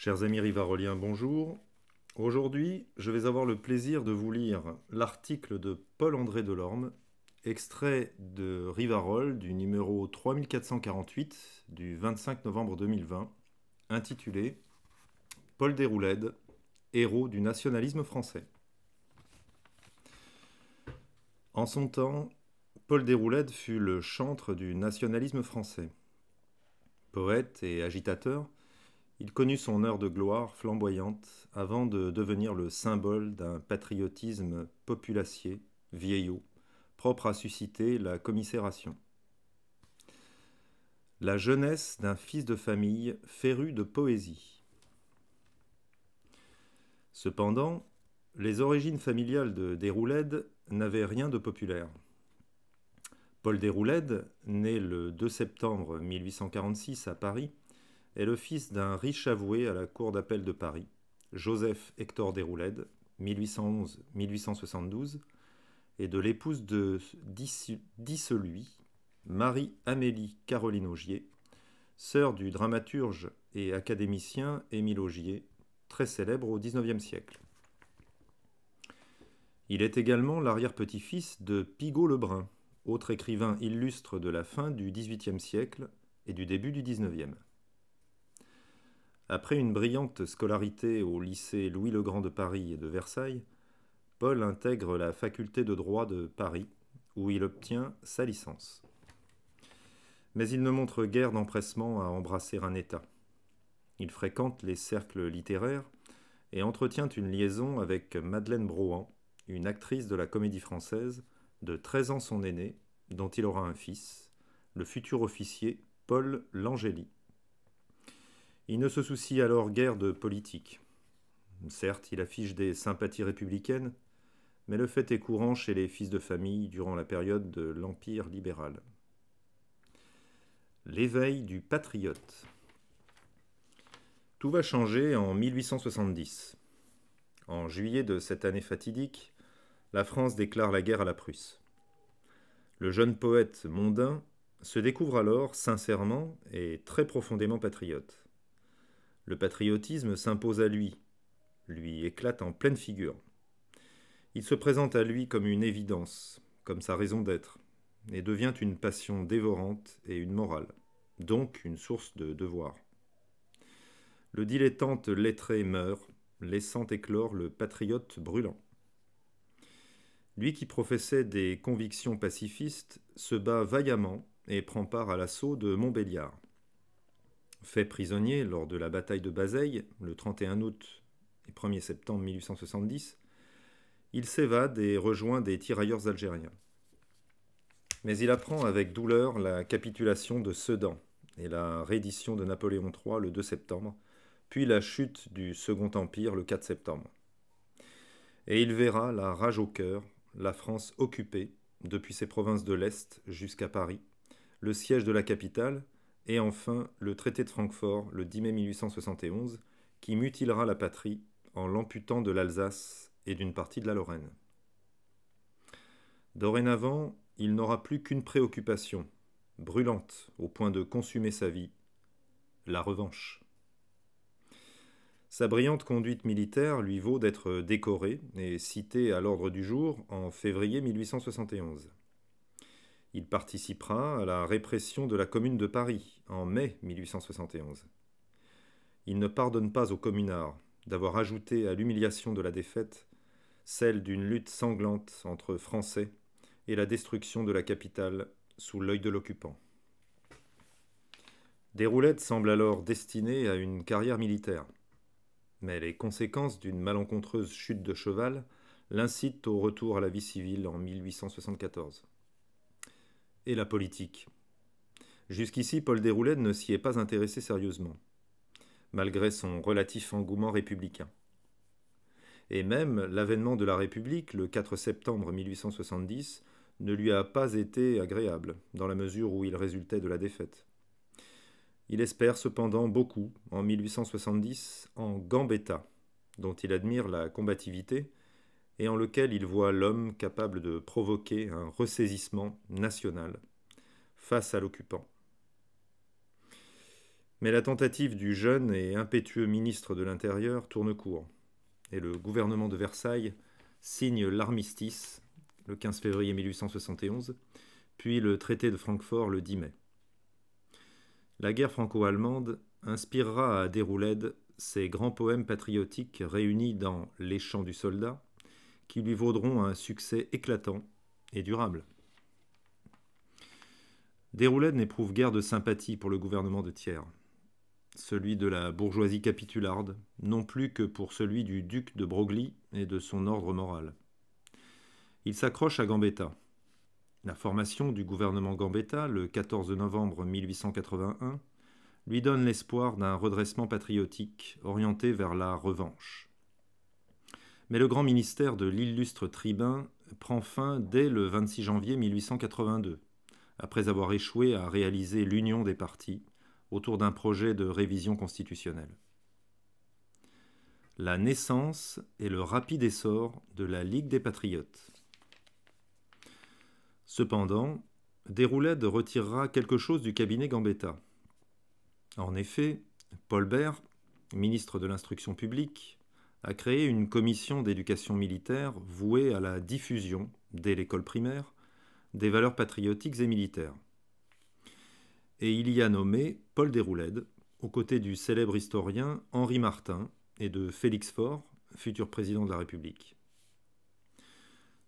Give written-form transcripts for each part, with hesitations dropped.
Chers amis rivaroliens, bonjour. Aujourd'hui, je vais avoir le plaisir de vous lire l'article de Paul-André Delorme, extrait de Rivarol du numéro 3448 du 25 novembre 2020, intitulé Paul Déroulède, héros du nationalisme français. En son temps, Paul Déroulède fut le chantre du nationalisme français. Poète et agitateur, il connut son heure de gloire flamboyante avant de devenir le symbole d'un patriotisme populacier, vieillot, propre à susciter la commisération. La jeunesse d'un fils de famille féru de poésie. Cependant, les origines familiales de Déroulède n'avaient rien de populaire. Paul Déroulède, né le 2 septembre 1846 à Paris, est le fils d'un riche avoué à la cour d'appel de Paris, Joseph Hector Déroulède, 1811-1872, et de l'épouse de Disseluy, Marie-Amélie Caroline Augier, sœur du dramaturge et académicien Émile Augier, très célèbre au XIXe siècle. Il est également l'arrière-petit-fils de Pigault-Lebrun, autre écrivain illustre de la fin du XVIIIe siècle et du début du XIXe. Après une brillante scolarité au lycée Louis-le-Grand de Paris et de Versailles, Paul intègre la faculté de droit de Paris, où il obtient sa licence. Mais il ne montre guère d'empressement à embrasser un État. Il fréquente les cercles littéraires et entretient une liaison avec Madeleine Brohan, une actrice de la Comédie Française, de 13 ans son aînée, dont il aura un fils, le futur officier Paul Langély. Il ne se soucie alors guère de politique. Certes, il affiche des sympathies républicaines, mais le fait est courant chez les fils de famille durant la période de l'Empire libéral. L'éveil du patriote. Tout va changer en 1870. En juillet de cette année fatidique, la France déclare la guerre à la Prusse. Le jeune poète mondain se découvre alors sincèrement et très profondément patriote. Le patriotisme s'impose à lui éclate en pleine figure. Il se présente à lui comme une évidence, comme sa raison d'être, et devient une passion dévorante et une morale, donc une source de devoir. Le dilettante lettré meurt, laissant éclore le patriote brûlant. Lui qui professait des convictions pacifistes se bat vaillamment et prend part à l'assaut de Montbéliard. Fait prisonnier lors de la bataille de Bazeilles, le 31 août et 1er septembre 1870, il s'évade et rejoint des tirailleurs algériens. Mais il apprend avec douleur la capitulation de Sedan et la reddition de Napoléon III le 2 septembre, puis la chute du Second Empire le 4 septembre. Et il verra la rage au cœur, la France occupée, depuis ses provinces de l'Est jusqu'à Paris, le siège de la capitale, et enfin le traité de Francfort le 10 mai 1871, qui mutilera la patrie en l'amputant de l'Alsace et d'une partie de la Lorraine. Dorénavant, il n'aura plus qu'une préoccupation, brûlante au point de consumer sa vie, la revanche. Sa brillante conduite militaire lui vaut d'être décoré et cité à l'ordre du jour en février 1871. Il participera à la répression de la Commune de Paris en mai 1871. Il ne pardonne pas aux communards d'avoir ajouté à l'humiliation de la défaite celle d'une lutte sanglante entre Français et la destruction de la capitale sous l'œil de l'occupant. Déroulède semble alors destiné à une carrière militaire. Mais les conséquences d'une malencontreuse chute de cheval l'incitent au retour à la vie civile en 1874. Et la politique. Jusqu'ici, Paul Déroulède ne s'y est pas intéressé sérieusement, malgré son relatif engouement républicain. Et même l'avènement de la République, le 4 septembre 1870, ne lui a pas été agréable, dans la mesure où il résultait de la défaite. Il espère cependant beaucoup, en 1870, en Gambetta, dont il admire la combativité et en lequel il voit l'homme capable de provoquer un ressaisissement national face à l'occupant. Mais la tentative du jeune et impétueux ministre de l'Intérieur tourne court, et le gouvernement de Versailles signe l'armistice le 15 février 1871, puis le traité de Francfort le 10 mai. La guerre franco-allemande inspirera à Déroulède ses grands poèmes patriotiques réunis dans Les Chants du Soldat, qui lui vaudront un succès éclatant et durable. Déroulède n'éprouve guère de sympathie pour le gouvernement de Thiers, celui de la bourgeoisie capitularde, non plus que pour celui du duc de Broglie et de son ordre moral. Il s'accroche à Gambetta. La formation du gouvernement Gambetta, le 14 novembre 1881, lui donne l'espoir d'un redressement patriotique orienté vers la revanche. Mais le grand ministère de l'illustre tribun prend fin dès le 26 janvier 1882, après avoir échoué à réaliser l'union des partis autour d'un projet de révision constitutionnelle. La naissance et le rapide essor de la Ligue des Patriotes. Cependant, Déroulède retirera quelque chose du cabinet Gambetta. En effet, Paul Bert, ministre de l'Instruction publique, a créé une commission d'éducation militaire vouée à la diffusion, dès l'école primaire, des valeurs patriotiques et militaires. Et il y a nommé Paul Déroulède, aux côtés du célèbre historien Henri Martin et de Félix Faure, futur président de la République.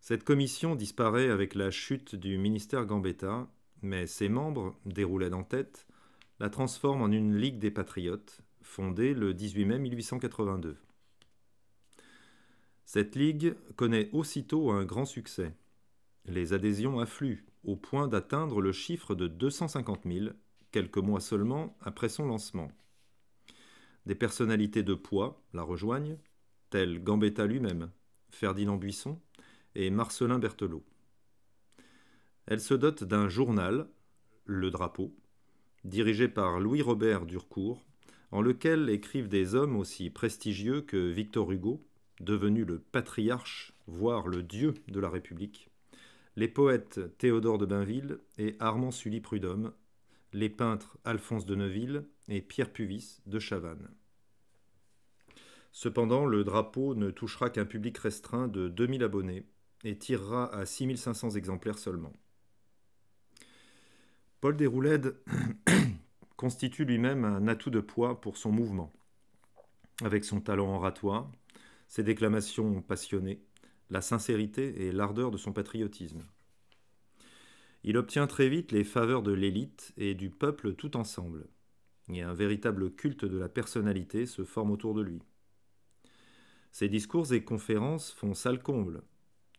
Cette commission disparaît avec la chute du ministère Gambetta, mais ses membres, Déroulède en tête, la transforment en une Ligue des Patriotes, fondée le 18 mai 1882. Cette ligue connaît aussitôt un grand succès. Les adhésions affluent, au point d'atteindre le chiffre de 250 000, quelques mois seulement après son lancement. Des personnalités de poids la rejoignent, tels Gambetta lui-même, Ferdinand Buisson et Marcellin Berthelot. Elle se dote d'un journal, Le Drapeau, dirigé par Louis-Robert Durcourt, en lequel écrivent des hommes aussi prestigieux que Victor Hugo, devenu le patriarche, voire le dieu de la République, les poètes Théodore de Bainville et Armand Sully Prudhomme, les peintres Alphonse de Neuville et Pierre Puvis de Chavannes. Cependant, le Drapeau ne touchera qu'un public restreint de 2000 abonnés et tirera à 6500 exemplaires seulement. Paul Déroulède constitue lui-même un atout de poids pour son mouvement. Avec son talent oratoire, ses déclamations passionnées, la sincérité et l'ardeur de son patriotisme. Il obtient très vite les faveurs de l'élite et du peuple tout ensemble, et un véritable culte de la personnalité se forme autour de lui. Ses discours et conférences font salle comble,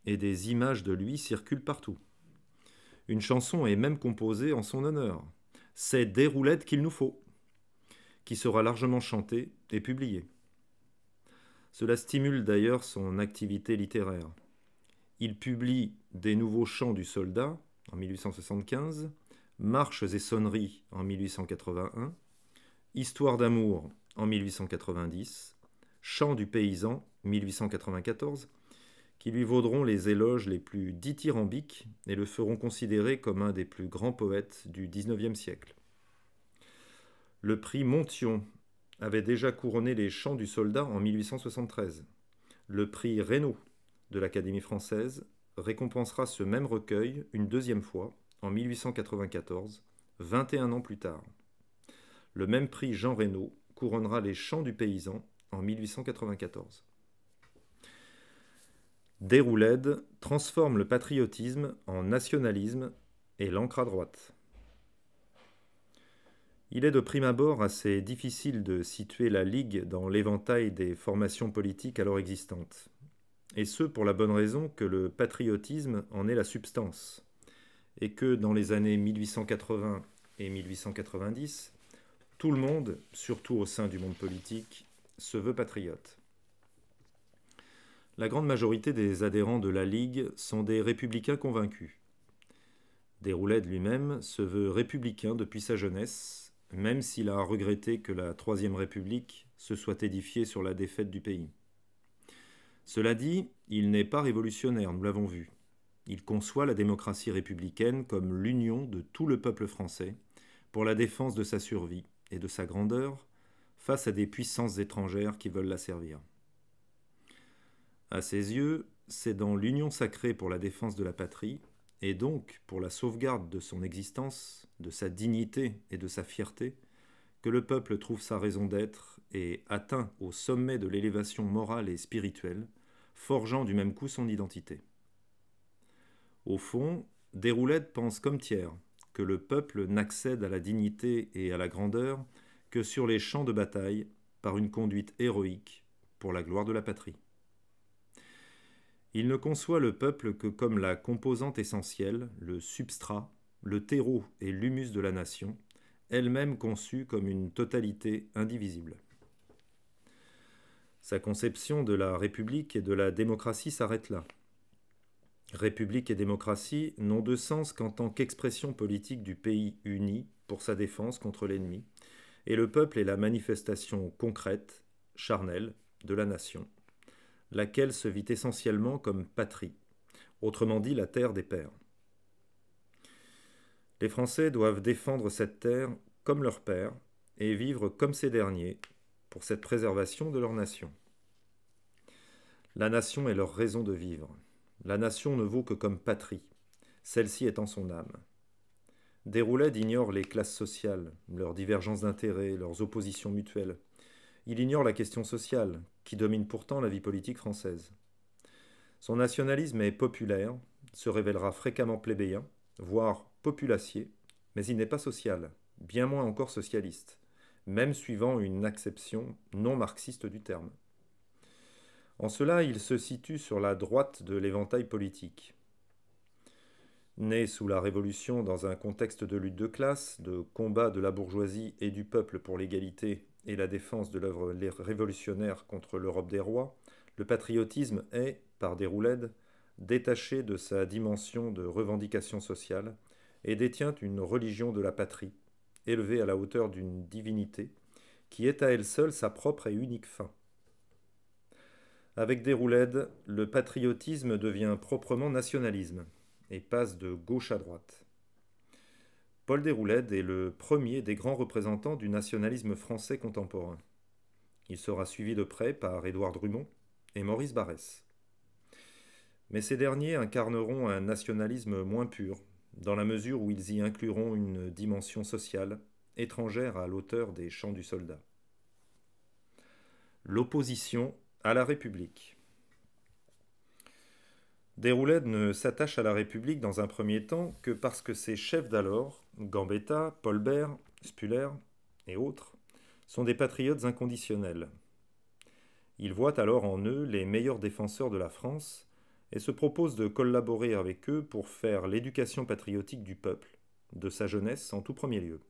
et des images de lui circulent partout. Une chanson est même composée en son honneur. C'est Déroulède qu'il nous faut, qui sera largement chantée et publiée. Cela stimule d'ailleurs son activité littéraire. Il publie Des nouveaux chants du soldat en 1875, Marches et sonneries en 1881, Histoire d'amour en 1890, Chants du paysan 1894, qui lui vaudront les éloges les plus dithyrambiques et le feront considérer comme un des plus grands poètes du XIXe siècle. Le prix Monthyon avait déjà couronné les Chants du soldat en 1873. Le prix Reynaud de l'Académie française récompensera ce même recueil une deuxième fois, en 1894, 21 ans plus tard. Le même prix Jean Reynaud couronnera les Chants du paysan en 1894. Déroulède transforme le patriotisme en nationalisme et l'ancre à droite. Il est de prime abord assez difficile de situer la Ligue dans l'éventail des formations politiques alors existantes. Et ce pour la bonne raison que le patriotisme en est la substance, et que dans les années 1880 et 1890, tout le monde, surtout au sein du monde politique, se veut patriote. La grande majorité des adhérents de la Ligue sont des républicains convaincus. Déroulède lui-même se veut républicain depuis sa jeunesse, même s'il a regretté que la Troisième République se soit édifiée sur la défaite du pays. Cela dit, il n'est pas révolutionnaire, nous l'avons vu. Il conçoit la démocratie républicaine comme l'union de tout le peuple français pour la défense de sa survie et de sa grandeur face à des puissances étrangères qui veulent la servir. À ses yeux, c'est dans l'union sacrée pour la défense de la patrie, et donc pour la sauvegarde de son existence, de sa dignité et de sa fierté, que le peuple trouve sa raison d'être et atteint au sommet de l'élévation morale et spirituelle, forgeant du même coup son identité. Au fond, Déroulède pense comme Thiers que le peuple n'accède à la dignité et à la grandeur que sur les champs de bataille par une conduite héroïque pour la gloire de la patrie. Il ne conçoit le peuple que comme la composante essentielle, le substrat, le terreau et l'humus de la nation, elle-même conçue comme une totalité indivisible. Sa conception de la République et de la démocratie s'arrête là. République et démocratie n'ont de sens qu'en tant qu'expression politique du pays uni pour sa défense contre l'ennemi, et le peuple est la manifestation concrète, charnelle, de la nation, laquelle se vit essentiellement comme patrie, autrement dit la terre des pères. Les Français doivent défendre cette terre comme leurs pères et vivre comme ces derniers pour cette préservation de leur nation. La nation est leur raison de vivre. La nation ne vaut que comme patrie, celle-ci étant son âme. Déroulède ignore les classes sociales, leurs divergences d'intérêts, leurs oppositions mutuelles. Il ignore la question sociale, qui domine pourtant la vie politique française. Son nationalisme est populaire, se révélera fréquemment plébéien, voire populacier, mais il n'est pas social, bien moins encore socialiste, même suivant une acception non marxiste du terme. En cela, il se situe sur la droite de l'éventail politique. Né sous la Révolution dans un contexte de lutte de classe, de combat de la bourgeoisie et du peuple pour l'égalité et la défense de l'œuvre révolutionnaire contre l'Europe des rois, le patriotisme est, par Déroulède, détaché de sa dimension de revendication sociale et détient une religion de la patrie, élevée à la hauteur d'une divinité, qui est à elle seule sa propre et unique fin. Avec Déroulède, le patriotisme devient proprement nationalisme et passe de gauche à droite. Paul Déroulède est le premier des grands représentants du nationalisme français contemporain. Il sera suivi de près par Édouard Drumont et Maurice Barrès. Mais ces derniers incarneront un nationalisme moins pur, dans la mesure où ils y incluront une dimension sociale, étrangère à l'auteur des Chants du soldat. L'opposition à la République. Déroulède ne s'attache à la République dans un premier temps que parce que ses chefs d'alors, Gambetta, Paul Bert, Spuller et autres, sont des patriotes inconditionnels. Il voit alors en eux les meilleurs défenseurs de la France et se propose de collaborer avec eux pour faire l'éducation patriotique du peuple, de sa jeunesse en tout premier lieu.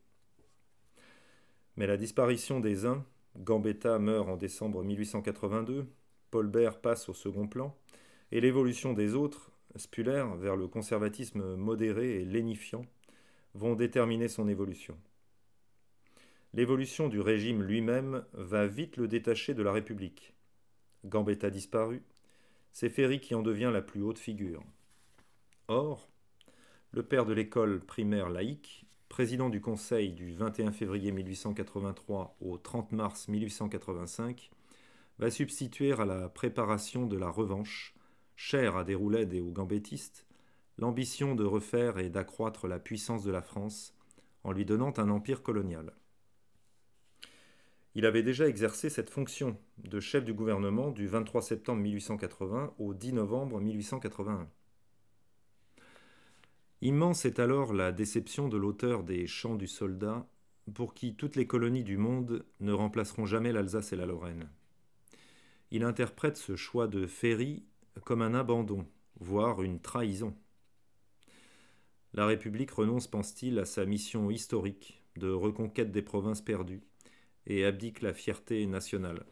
Mais la disparition des uns, Gambetta meurt en décembre 1882, Paul Bert passe au second plan, et l'évolution des autres, Spuller, vers le conservatisme modéré et lénifiant, vont déterminer son évolution. L'évolution du régime lui-même va vite le détacher de la République. Gambetta disparu, c'est Ferry qui en devient la plus haute figure. Or, le père de l'école primaire laïque, président du Conseil du 21 février 1883 au 30 mars 1885, va substituer à la préparation de la revanche, chère à Déroulède et aux gambettistes, l'ambition de refaire et d'accroître la puissance de la France en lui donnant un empire colonial. Il avait déjà exercé cette fonction de chef du gouvernement du 23 septembre 1880 au 10 novembre 1881. Immense est alors la déception de l'auteur des Chants du soldat, pour qui toutes les colonies du monde ne remplaceront jamais l'Alsace et la Lorraine. Il interprète ce choix de Ferry comme un abandon, voire une trahison. La République renonce, pense-t-il, à sa mission historique de reconquête des provinces perdues et abdique la fierté nationale.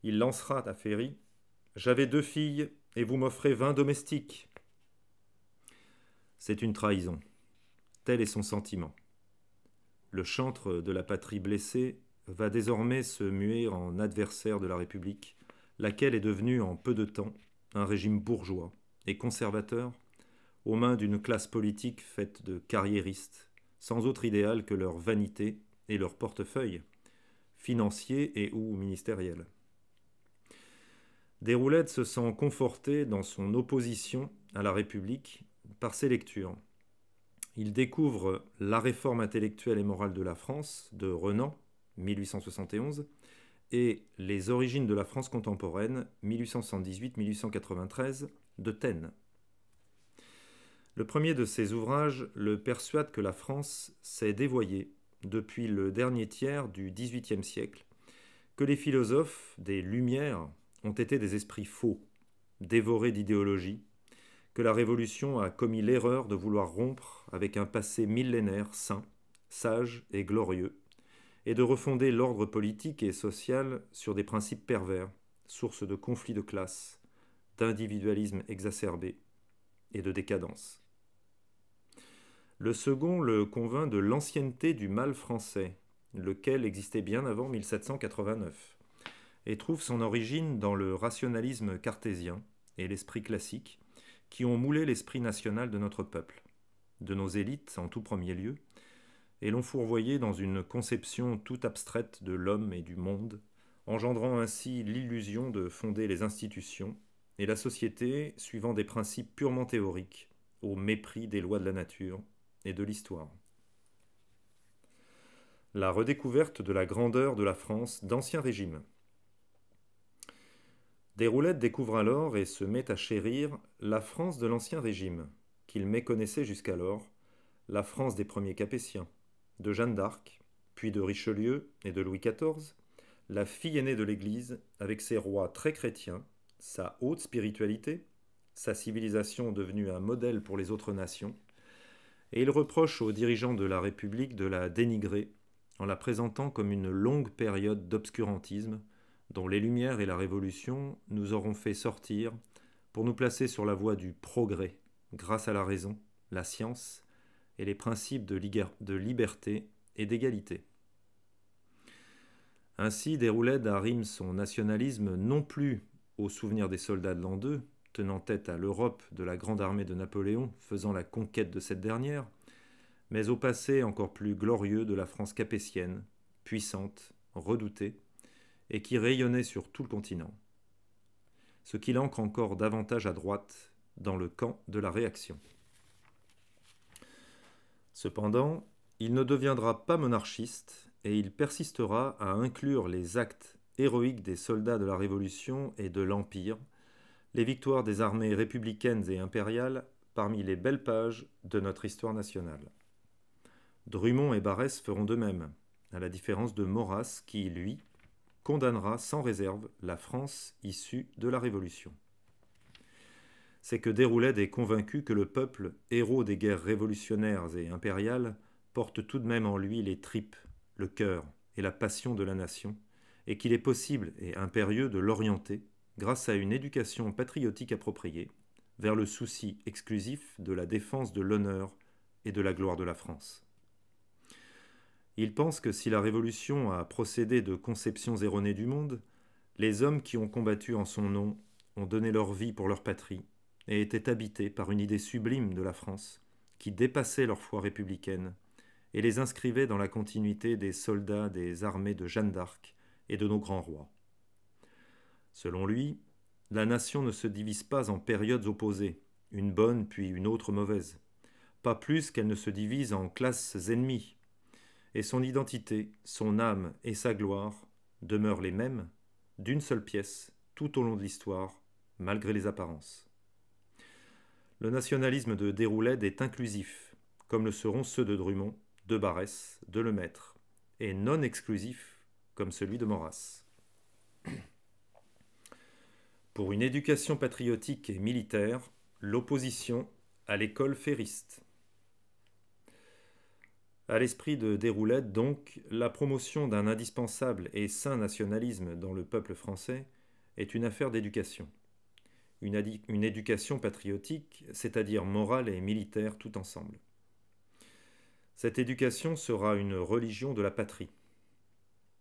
Il lancera à Ferry « J'avais 2 filles et vous m'offrez 20 domestiques ». C'est une trahison. Tel est son sentiment. Le chantre de la patrie blessée va désormais se muer en adversaire de la République, laquelle est devenue en peu de temps un régime bourgeois et conservateur aux mains d'une classe politique faite de carriéristes, sans autre idéal que leur vanité et leur portefeuille, financier et ou ministériel. Déroulède se sent conforté dans son opposition à la République par ses lectures. Il découvre La réforme intellectuelle et morale de la France de Renan, 1871, et Les origines de la France contemporaine, 1878-1893, de Taine. Le premier de ces ouvrages le persuade que la France s'est dévoyée depuis le dernier tiers du XVIIIe siècle, que les philosophes des Lumières ont été des esprits faux, dévorés d'idéologie, que la Révolution a commis l'erreur de vouloir rompre avec un passé millénaire sain, sage et glorieux, et de refonder l'ordre politique et social sur des principes pervers, source de conflits de classe, d'individualisme exacerbé et de décadence. Le second le convainc de l'ancienneté du mal français, lequel existait bien avant 1789, et trouve son origine dans le rationalisme cartésien et l'esprit classique, qui ont moulé l'esprit national de notre peuple, de nos élites en tout premier lieu, et l'ont fourvoyé dans une conception toute abstraite de l'homme et du monde, engendrant ainsi l'illusion de fonder les institutions et la société suivant des principes purement théoriques, au mépris des lois de la nature et de l'histoire. La redécouverte de la grandeur de la France d'Ancien Régime. Déroulède découvre alors et se met à chérir la France de l'Ancien Régime, qu'il méconnaissait jusqu'alors, la France des premiers Capétiens, de Jeanne d'Arc, puis de Richelieu et de Louis XIV, la fille aînée de l'Église, avec ses rois très chrétiens, sa haute spiritualité, sa civilisation devenue un modèle pour les autres nations, et il reproche aux dirigeants de la République de la dénigrer en la présentant comme une longue période d'obscurantisme dont les Lumières et la Révolution nous auront fait sortir pour nous placer sur la voie du progrès grâce à la raison, la science et les principes de liberté et d'égalité. Ainsi, Déroulède arrime son nationalisme non plus au souvenir des soldats de l'an 2, tenant tête à l'Europe de la grande armée de Napoléon faisant la conquête de cette dernière, mais au passé encore plus glorieux de la France capétienne, puissante, redoutée, et qui rayonnait sur tout le continent. Ce qui l'ancre encore davantage à droite dans le camp de la réaction. Cependant, il ne deviendra pas monarchiste et il persistera à inclure les actes héroïques des soldats de la Révolution et de l'Empire, les victoires des armées républicaines et impériales parmi les belles pages de notre histoire nationale. Drummond et Barrès feront de même, à la différence de Maurras qui, lui, condamnera sans réserve la France issue de la Révolution. C'est que Déroulède est convaincu que le peuple, héros des guerres révolutionnaires et impériales, porte tout de même en lui les tripes, le cœur et la passion de la nation, et qu'il est possible et impérieux de l'orienter, grâce à une éducation patriotique appropriée, vers le souci exclusif de la défense de l'honneur et de la gloire de la France. Il pense que si la Révolution a procédé de conceptions erronées du monde, les hommes qui ont combattu en son nom ont donné leur vie pour leur patrie et étaient habités par une idée sublime de la France qui dépassait leur foi républicaine et les inscrivait dans la continuité des soldats des armées de Jeanne d'Arc et de nos grands rois. Selon lui, la nation ne se divise pas en périodes opposées, une bonne puis une autre mauvaise, pas plus qu'elle ne se divise en classes ennemies, et son identité, son âme et sa gloire demeurent les mêmes, d'une seule pièce, tout au long de l'histoire, malgré les apparences. Le nationalisme de Déroulède est inclusif, comme le seront ceux de Drummond, de Barrès, de Lemaître, et non exclusif, comme celui de Maurras. Pour une éducation patriotique et militaire, l'opposition à l'école ferriste. À l'esprit de Déroulède, donc, la promotion d'un indispensable et sain nationalisme dans le peuple français est une affaire d'éducation. Une éducation patriotique, c'est-à-dire morale et militaire tout ensemble. Cette éducation sera une religion de la patrie.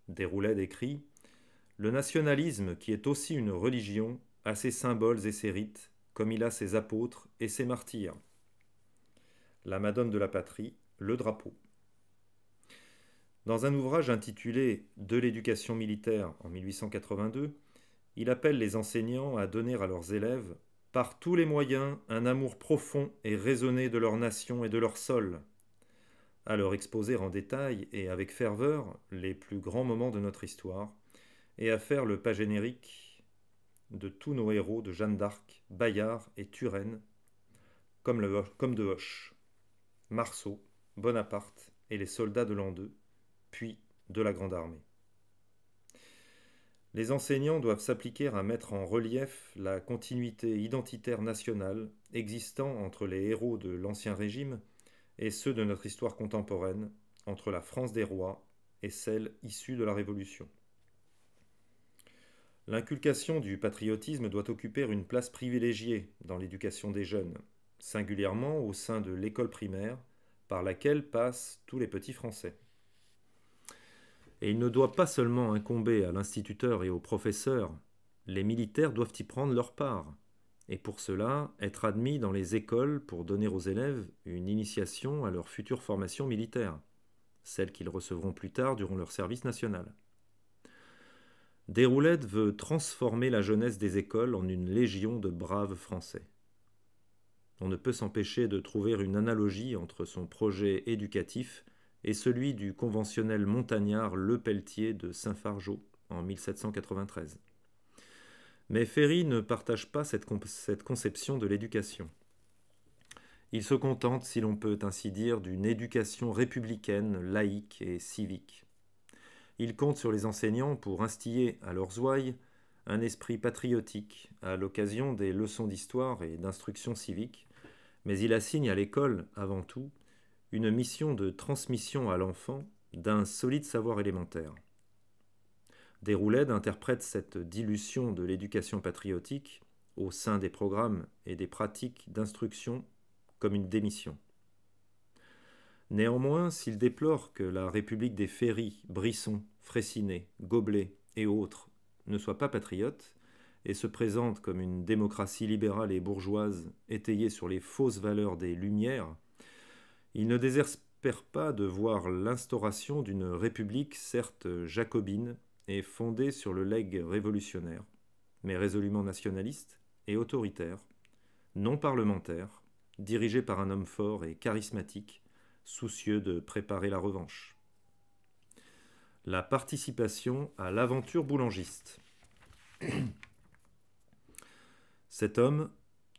Déroulède écrit « Le nationalisme, qui est aussi une religion, a ses symboles et ses rites, comme il a ses apôtres et ses martyrs. La Madone de la patrie, le drapeau. Dans un ouvrage intitulé De l'éducation militaire en 1882, il appelle les enseignants à donner à leurs élèves, par tous les moyens, un amour profond et raisonné de leur nation et de leur sol, à leur exposer en détail et avec ferveur les plus grands moments de notre histoire, et à faire le pas générique de tous nos héros de Jeanne d'Arc, Bayard et Turenne, comme de Hoche, Marceau, Bonaparte et les soldats de l'an 2, puis de la Grande Armée. Les enseignants doivent s'appliquer à mettre en relief la continuité identitaire nationale existant entre les héros de l'Ancien Régime et ceux de notre histoire contemporaine, entre la France des rois et celle issue de la Révolution. L'inculcation du patriotisme doit occuper une place privilégiée dans l'éducation des jeunes, singulièrement au sein de l'école primaire, par laquelle passent tous les petits Français. Et il ne doit pas seulement incomber à l'instituteur et au professeur, les militaires doivent y prendre leur part, et pour cela être admis dans les écoles pour donner aux élèves une initiation à leur future formation militaire, celle qu'ils recevront plus tard durant leur service national. Déroulède veut transformer la jeunesse des écoles en une légion de braves Français. On ne peut s'empêcher de trouver une analogie entre son projet éducatif et celui du conventionnel montagnard Lepelletier de Saint-Fargeau en 1793. Mais Ferry ne partage pas cette conception de l'éducation. Il se contente, si l'on peut ainsi dire, d'une éducation républicaine, laïque et civique. Il compte sur les enseignants pour instiller à leurs ouailles un esprit patriotique à l'occasion des leçons d'histoire et d'instruction civique, mais il assigne à l'école, avant tout, une mission de transmission à l'enfant d'un solide savoir élémentaire. Déroulède interprète cette dilution de l'éducation patriotique au sein des programmes et des pratiques d'instruction comme une démission. Néanmoins, s'il déplore que la République des Ferry, Brisson, Fraissinet, Goblet et autres ne soit pas patriote et se présente comme une démocratie libérale et bourgeoise étayée sur les fausses valeurs des Lumières, il ne désespère pas de voir l'instauration d'une république certes jacobine et fondée sur le legs révolutionnaire, mais résolument nationaliste et autoritaire, non parlementaire, dirigée par un homme fort et charismatique, soucieux de préparer la revanche. La participation à l'aventure boulangiste. Cet homme,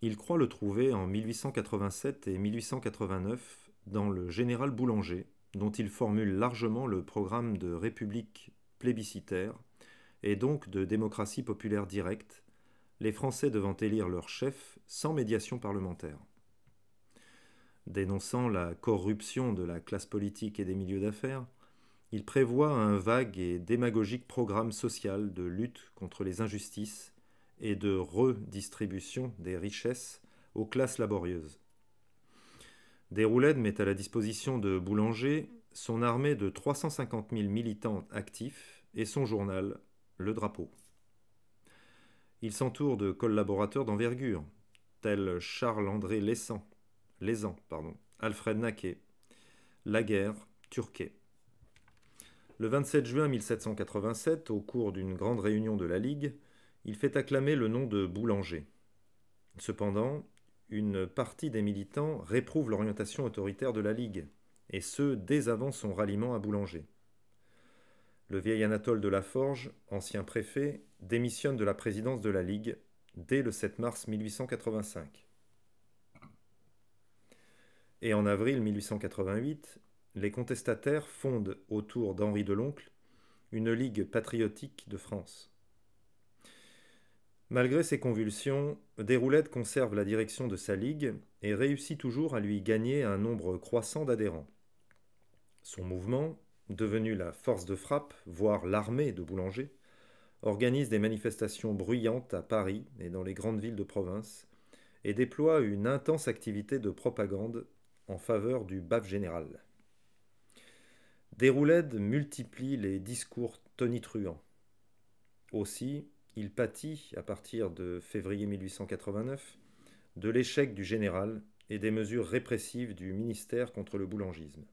il croit le trouver en 1887 et 1889 dans le Général Boulanger, dont il formule largement le programme de république plébiscitaire et donc de démocratie populaire directe, les Français devant élire leur chef sans médiation parlementaire. Dénonçant la corruption de la classe politique et des milieux d'affaires, il prévoit un vague et démagogique programme social de lutte contre les injustices et de redistribution des richesses aux classes laborieuses. Déroulède met à la disposition de Boulanger son armée de 350 000 militants actifs et son journal, Le Drapeau. Il s'entoure de collaborateurs d'envergure, tels Charles-André Lézan, Alfred Naquet, Laguerre, Turquet. Le 27 juin 1787, au cours d'une grande réunion de la Ligue, il fait acclamer le nom de Boulanger. Cependant, une partie des militants réprouve l'orientation autoritaire de la Ligue, et ce, dès avant son ralliement à Boulanger. Le vieil Anatole de Laforge, ancien préfet, démissionne de la présidence de la Ligue dès le 7 mars 1885. Et en avril 1888, les contestataires fondent autour d'Henri Deloncle une Ligue patriotique de France. Malgré ses convulsions, Déroulède conserve la direction de sa ligue et réussit toujours à lui gagner un nombre croissant d'adhérents. Son mouvement, devenu la force de frappe, voire l'armée de Boulanger, organise des manifestations bruyantes à Paris et dans les grandes villes de province et déploie une intense activité de propagande en faveur du baf général. Déroulède multiplie les discours tonitruants. Aussi, il pâtit, à partir de février 1889, de l'échec du général et des mesures répressives du ministère contre le boulangisme.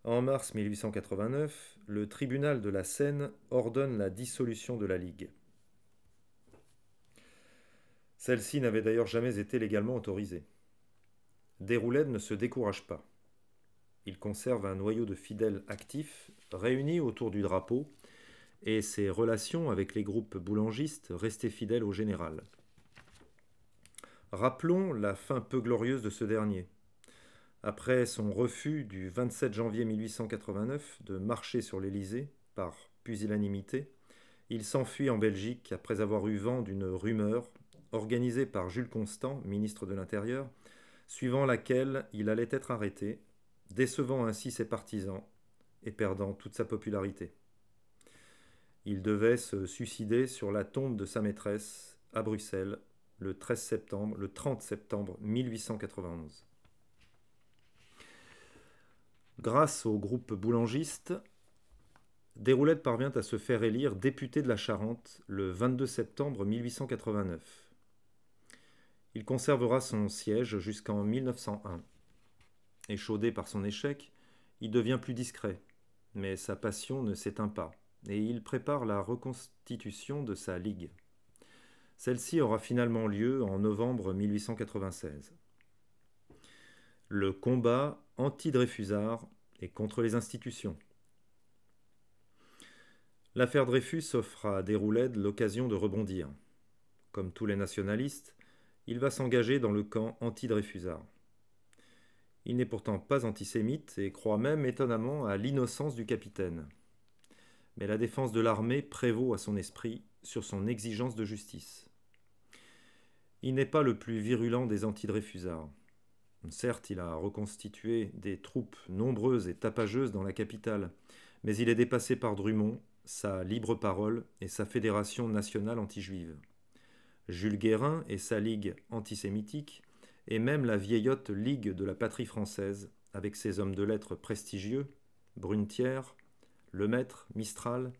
En mars 1889, le tribunal de la Seine ordonne la dissolution de la Ligue. Celle-ci n'avait d'ailleurs jamais été légalement autorisée. Déroulède ne se décourage pas. Il conserve un noyau de fidèles actifs réunis autour du drapeau et ses relations avec les groupes boulangistes restaient fidèles au général. Rappelons la fin peu glorieuse de ce dernier. Après son refus du 27 janvier 1889 de marcher sur l'Élysée par pusillanimité, il s'enfuit en Belgique après avoir eu vent d'une rumeur organisée par Jules Constant, ministre de l'Intérieur, suivant laquelle il allait être arrêté, décevant ainsi ses partisans et perdant toute sa popularité. Il devait se suicider sur la tombe de sa maîtresse à Bruxelles le 30 septembre 1891. Grâce au groupe boulangiste, Déroulède parvient à se faire élire député de la Charente le 22 septembre 1889. Il conservera son siège jusqu'en 1901. Échaudé par son échec, il devient plus discret, mais sa passion ne s'éteint pas, et il prépare la reconstitution de sa ligue. Celle-ci aura finalement lieu en novembre 1896. Le combat anti-Dreyfusard est contre les institutions. L'affaire Dreyfus offre à Déroulède l'occasion de rebondir. Comme tous les nationalistes, il va s'engager dans le camp anti-Dreyfusard. Il n'est pourtant pas antisémite et croit même étonnamment à l'innocence du capitaine. Mais la défense de l'armée prévaut à son esprit sur son exigence de justice. Il n'est pas le plus virulent des anti-Dreyfusards. Certes, il a reconstitué des troupes nombreuses et tapageuses dans la capitale, mais il est dépassé par Drummond, sa libre parole et sa fédération nationale anti-juive. Jules Guérin et sa ligue antisémitique, et même la vieillotte Ligue de la patrie française, avec ses hommes de lettres prestigieux, Brunetière, Lemaître, Mistral,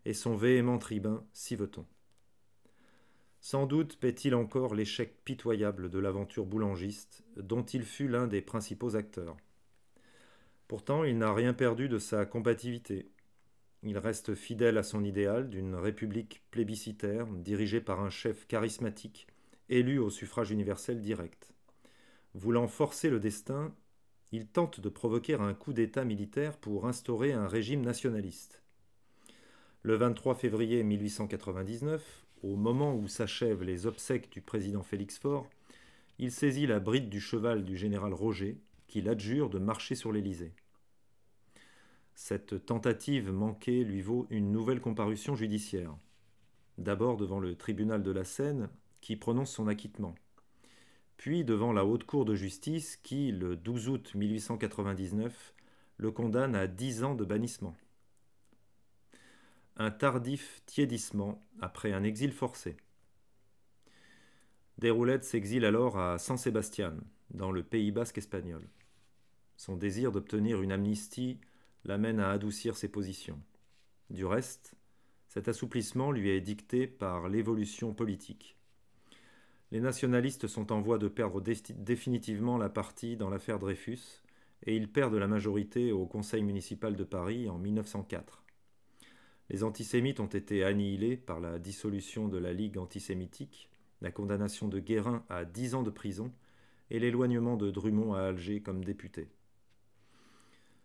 et son véhément tribun, Siveton. Sans doute paie-t-il encore l'échec pitoyable de l'aventure boulangiste, dont il fut l'un des principaux acteurs. Pourtant, il n'a rien perdu de sa combativité. Il reste fidèle à son idéal d'une république plébiscitaire dirigée par un chef charismatique, élu au suffrage universel direct. Voulant forcer le destin, il tente de provoquer un coup d'État militaire pour instaurer un régime nationaliste. Le 23 février 1899, au moment où s'achèvent les obsèques du président Félix Faure, il saisit la bride du cheval du général Roger, qui l'adjure de marcher sur l'Élysée. Cette tentative manquée lui vaut une nouvelle comparution judiciaire. D'abord devant le tribunal de la Seine, qui prononce son acquittement. Puis devant la Haute Cour de justice qui, le 12 août 1899, le condamne à 10 ans de bannissement. Un tardif tiédissement après un exil forcé. Déroulède s'exile alors à San Sebastián, dans le Pays basque espagnol. Son désir d'obtenir une amnistie l'amène à adoucir ses positions. Du reste, cet assouplissement lui est dicté par l'évolution politique. Les nationalistes sont en voie de perdre définitivement la partie dans l'affaire Dreyfus et ils perdent la majorité au Conseil municipal de Paris en 1904. Les antisémites ont été annihilés par la dissolution de la Ligue antisémitique, la condamnation de Guérin à 10 ans de prison et l'éloignement de Drummond à Alger comme député.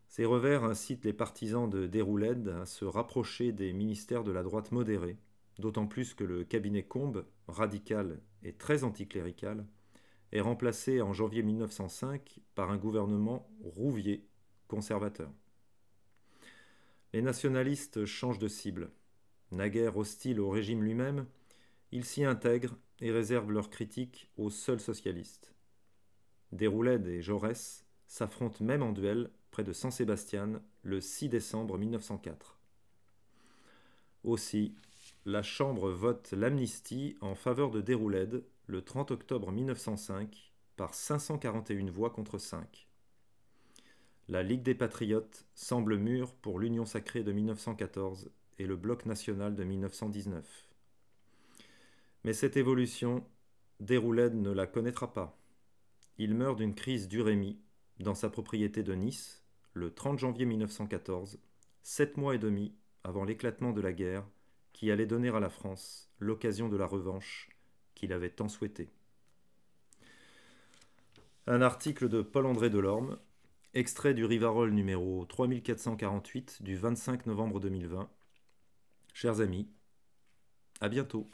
Ces revers incitent les partisans de Déroulède à se rapprocher des ministères de la droite modérée, d'autant plus que le cabinet Combes, radical et très anticlérical, est remplacé en janvier 1905 par un gouvernement Rouvier, conservateur. Les nationalistes changent de cible. Naguère hostiles au régime lui-même, ils s'y intègrent et réservent leurs critiques aux seuls socialistes. Déroulède et Jaurès s'affrontent même en duel près de San Sebastián le 6 décembre 1904. Aussi, la Chambre vote l'amnistie en faveur de Déroulède le 30 octobre 1905 par 541 voix contre 5. La Ligue des Patriotes semble mûre pour l'Union sacrée de 1914 et le Bloc national de 1919. Mais cette évolution, Déroulède ne la connaîtra pas. Il meurt d'une crise d'urémie dans sa propriété de Nice le 30 janvier 1914, 7 mois et demi avant l'éclatement de la guerre qui allait donner à la France l'occasion de la revanche qu'il avait tant souhaitée. Un article de Paul-André Delorme, extrait du Rivarol numéro 3448 du 25 novembre 2020. Chers amis, à bientôt.